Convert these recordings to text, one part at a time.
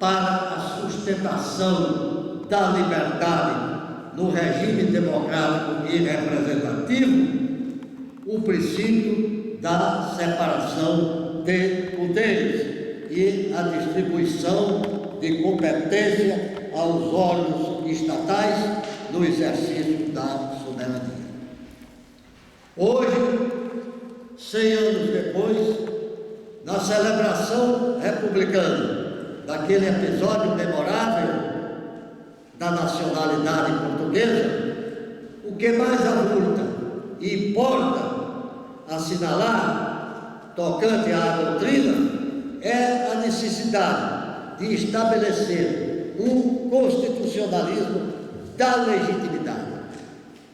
para a sustentação da liberdade no regime democrático e representativo o princípio da separação de poderes e a distribuição de competência aos órgãos estatais no exercício da soberania. Hoje, 100 anos depois, na celebração republicana daquele episódio memorável da nacionalidade portuguesa, o que mais avulta e importa assinalar, tocante à doutrina, é a necessidade de estabelecer um constitucionalismo da legitimidade,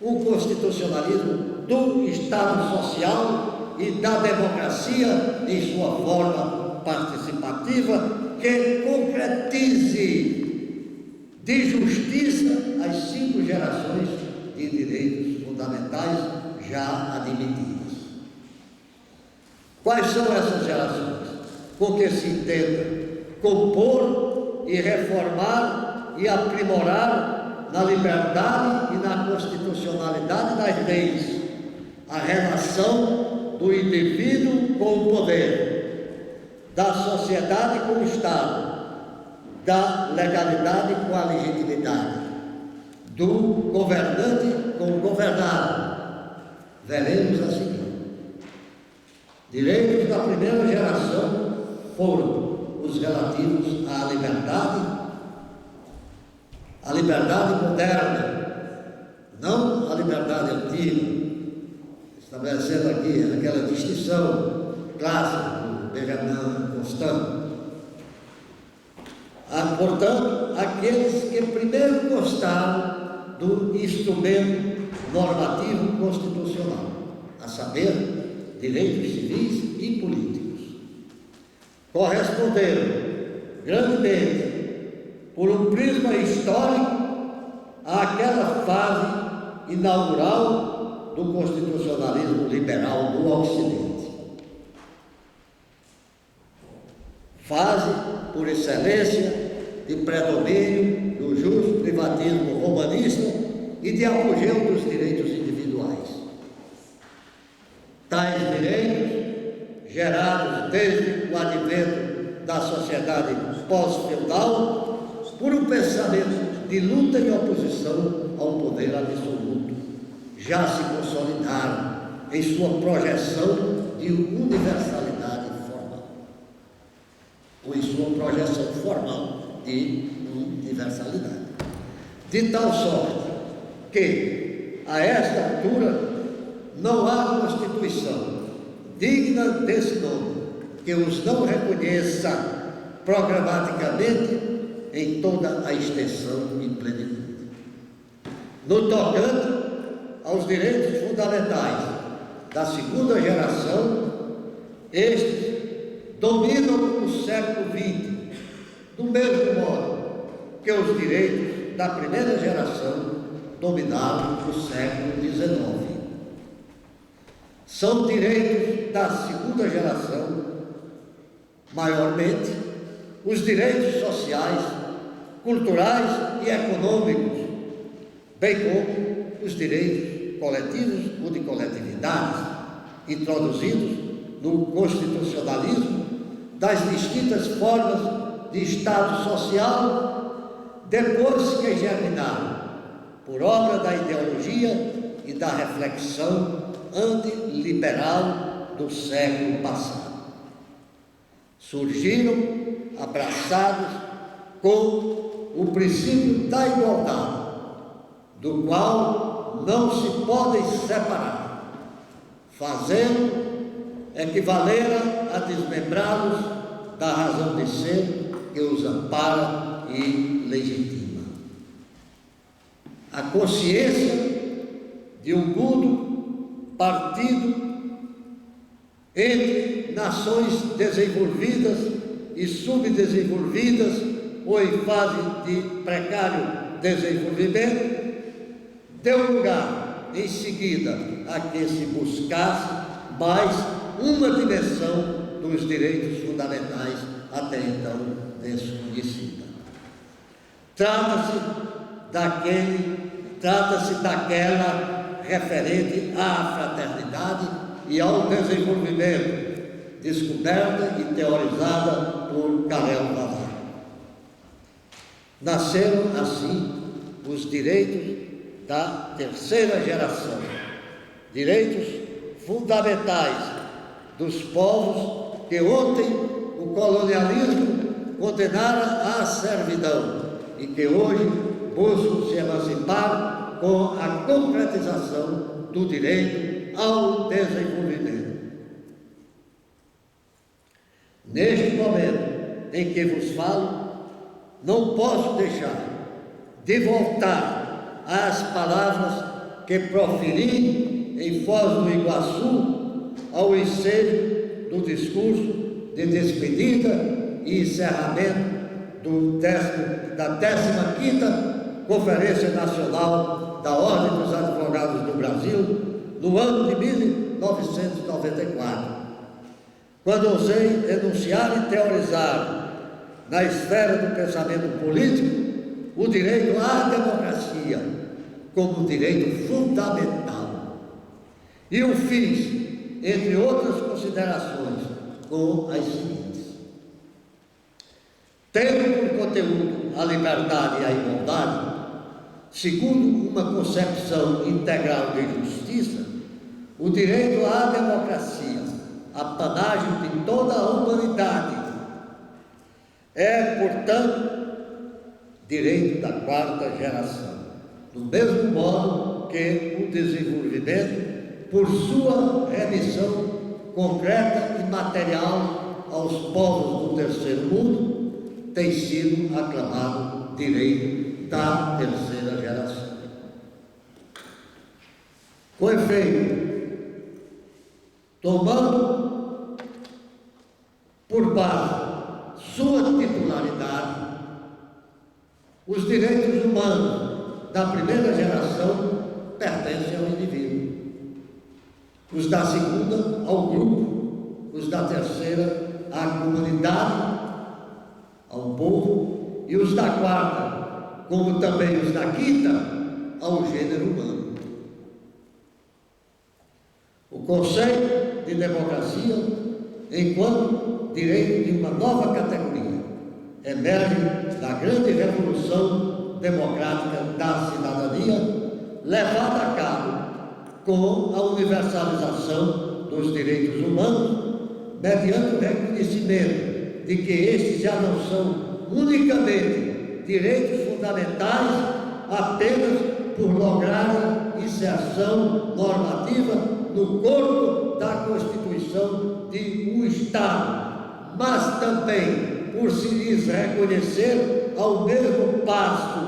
um constitucionalismo do Estado Social e da democracia em sua forma participativa, que concretize de justiça as 5 gerações de direitos fundamentais já admitidas. Quais são essas gerações? Com que se entenda compor e reformar e aprimorar na liberdade e na constitucionalidade das leis a relação do indivíduo com o poder, da sociedade com o Estado, da legalidade com a legitimidade, do governante com o governado. Veremos a seguir. Direitos da primeira geração foram os relativos à liberdade moderna, não a liberdade antiga, estabelecendo aqui aquela distinção clássica do Benjamin Constant. Portanto, aqueles que primeiro gostaram do instrumento normativo constitucional, a saber, direitos civis e políticos, corresponderam grandemente, por um prisma histórico, àquela fase inaugural do constitucionalismo liberal no Ocidente. Fase, por excelência, de predomínio do justo privatismo romanista e de apogeu dos direitos individuais. Tais direitos, gerados desde o advento da sociedade pós-feudal, por um pensamento de luta e oposição ao poder absoluto, já se consolidaram em sua projeção de universalidade formal, ou em sua projeção formal de universalidade. De tal sorte que, a esta altura, não há Constituição digna desse nome que os não reconheça programaticamente em toda a extensão e plenitude. No tocante aos direitos fundamentais da segunda geração, estes dominam o século XX, do mesmo modo que os direitos da primeira geração dominaram o século XIX. São direitos da segunda geração, maiormente, os direitos sociais, culturais e econômicos, bem como os direitos coletivos ou de coletividades, introduzidos no constitucionalismo das distintas formas de Estado social, depois que germinaram, por obra da ideologia e da reflexão antiliberal do século passado. Surgiram abraçados com o princípio da igualdade, do qual não se podem separar, fazendo equivaler a desmembrá-los da razão de ser que os ampara e legitima. A consciência de um mundo partido entre nações desenvolvidas e subdesenvolvidas ou em fase de precário desenvolvimento, deu lugar, em seguida, a que se buscasse mais uma dimensão dos direitos fundamentais até então desconhecida. Trata-se daquela referente à fraternidade e ao desenvolvimento, descoberta e teorizada por Karel Popper. Nasceram assim os direitos da terceira geração, direitos fundamentais dos povos que ontem o colonialismo condenara à servidão e que hoje buscam se emancipar com a concretização do direito ao desenvolvimento. Neste momento em que vos falo, não posso deixar de voltar às palavras que proferi em Foz do Iguaçu ao ensejo do discurso de despedida e encerramento da 15ª Conferência Nacional da Ordem dos Advogados do Brasil, no ano de 1994, quando ousei enunciar e teorizar na esfera do pensamento político o direito à democracia como direito fundamental. E o fiz, entre outras considerações, com as seguintes: tendo por conteúdo a liberdade e a igualdade, segundo uma concepção integral de justiça, o direito à democracia, a panagem de toda a humanidade, é, portanto, direito da 4ª geração, do mesmo modo que o desenvolvimento, por sua remissão concreta e material aos povos do terceiro mundo, tem sido aclamado direito da terceira geração. Com efeito, tomando por base sua titularidade, os direitos humanos da primeira geração pertencem ao indivíduo, os da segunda ao grupo, os da terceira à comunidade, ao povo, e os da 4ª, como também os da 5ª, ao gênero humano. O conceito de democracia, enquanto direito de uma nova categoria, emerge da grande revolução democrática da cidadania, levada a cabo com a universalização dos direitos humanos, mediante o reconhecimento de que estes já não são unicamente direitos fundamentais apenas por lograrem inserção normativa no corpo da Constituição de um Estado, mas também por se lhes reconhecer ao mesmo passo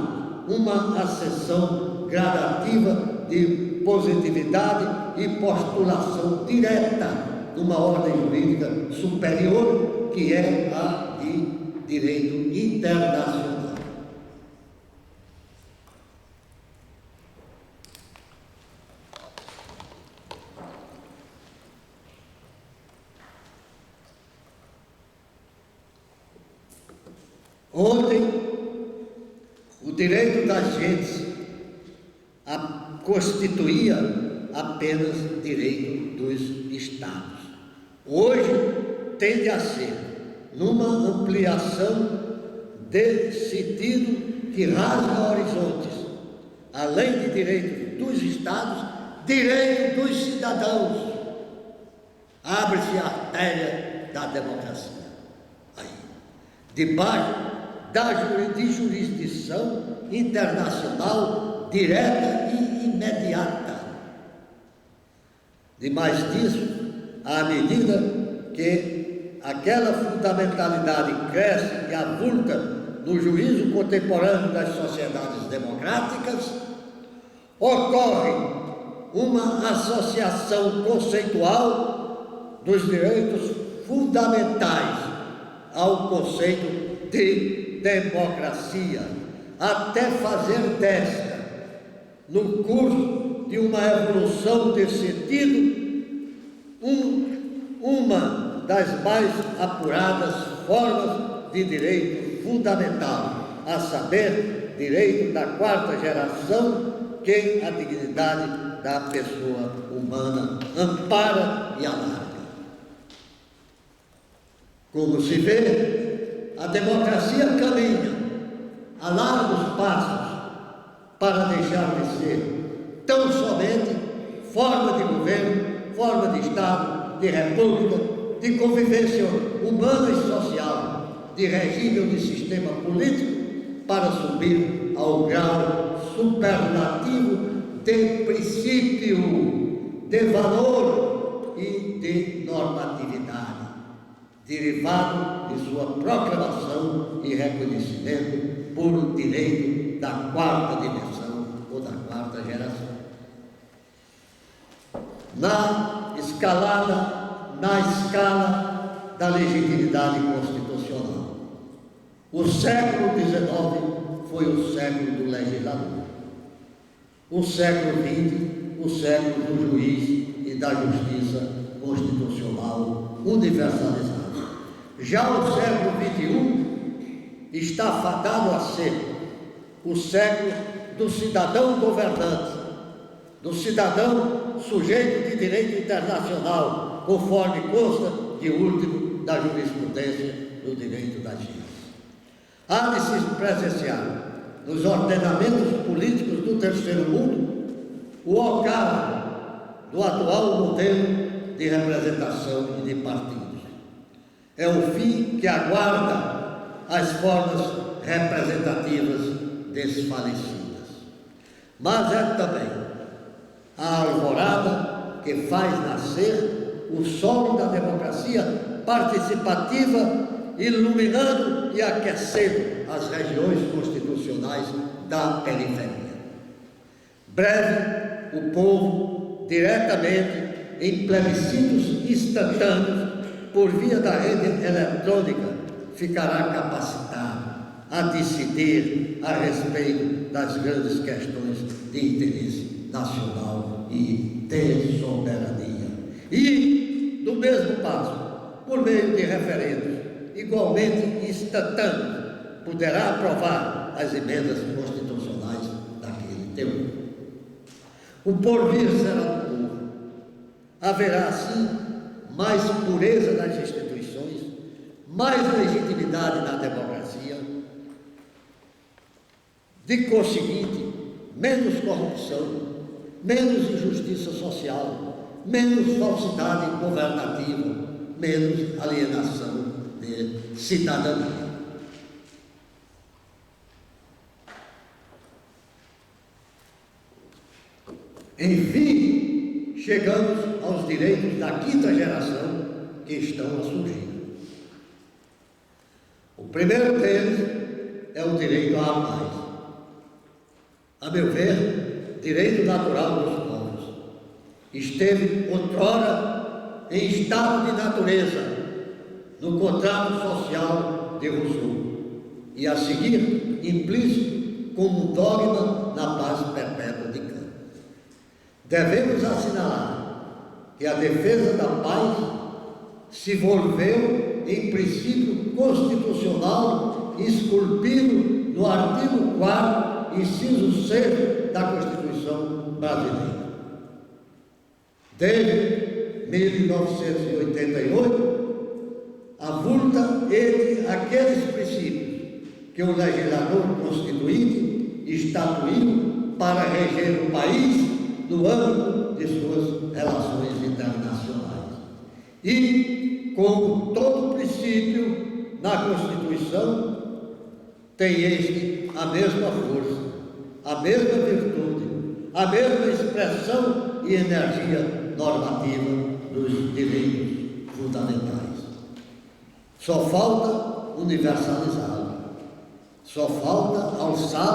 uma acessão gradativa de positividade e postulação direta de uma ordem jurídica superior, que é a de direito internacional. Ontem, o direito das gentes constituía apenas direito dos Estados. Hoje, tende a ser, numa ampliação de sentido que rasga horizontes, além de direito dos Estados, direito dos cidadãos. Abre-se a artéria da democracia. Aí, debaixo de jurisdição internacional direta e imediata. Demais disso, à medida que aquela fundamentalidade cresce e avulta no juízo contemporâneo das sociedades democráticas, ocorre uma associação conceitual dos direitos fundamentais ao conceito de democracia, até fazer desta, no curso de uma evolução de sentido, uma das mais apuradas formas de direito fundamental, a saber, direito da quarta geração, que a dignidade da pessoa humana ampara e alarga. Como se vê, a democracia caminha a largos passos para deixar de ser tão somente forma de governo, forma de Estado, de república, de convivência humana e social, de regime ou de sistema político, para subir ao grau superlativo de princípio, de valor e de normatividade, derivado de sua proclamação e reconhecimento por direito da quarta dimensão ou da quarta geração. Na escala da legitimidade constitucional, o século XIX foi o século do legislador, o século XX, o século do juiz e da justiça constitucional universalizada. Já o século XXI está fadado a ser o século do cidadão governante, do cidadão sujeito de direito internacional, conforme consta de último da jurisprudência do direito da ciência. Há de se presenciar nos ordenamentos políticos do terceiro mundo o ocaso do atual modelo de representação e de partidos. É o fim que aguarda as formas representativas desfalecidas. Mas é também a alvorada que faz nascer o solo da democracia participativa, iluminando e aquecendo as regiões constitucionais da periferia. Breve, o povo, diretamente, em plebiscitos instantâneos, por via da rede eletrônica, ficará capacitado a decidir a respeito das grandes questões de interesse nacional e de soberania. E, do mesmo passo, por meio de referendos igualmente instantâneos, poderá aprovar as emendas constitucionais daquele teor. O porvir será do povo. Haverá, assim, mais pureza nas instituições, mais legitimidade na democracia, de conseguinte, menos corrupção, menos injustiça social, menos falsidade governativa, menos alienação de cidadania. Enfim, chegamos aos direitos da quinta geração que estão a surgir. O primeiro deles é o direito à paz. A meu ver, direito natural dos povos. Esteve outrora em estado de natureza no contrato social de Rousseau e a seguir implícito como dogma na paz perpétua de Kant. Devemos assinalar que a defesa da paz se volveu em princípio constitucional esculpido no artigo 4º, inciso 6 da Constituição brasileira. Desde 1988, avulta entre aqueles princípios que o legislador constituinte estatuiu para reger o país no âmbito de suas relações internacionais. E, como todo princípio na Constituição, tem este a mesma força, a mesma virtude, a mesma expressão e energia normativa dos direitos fundamentais. Só falta universalizá-lo, só falta alçá-lo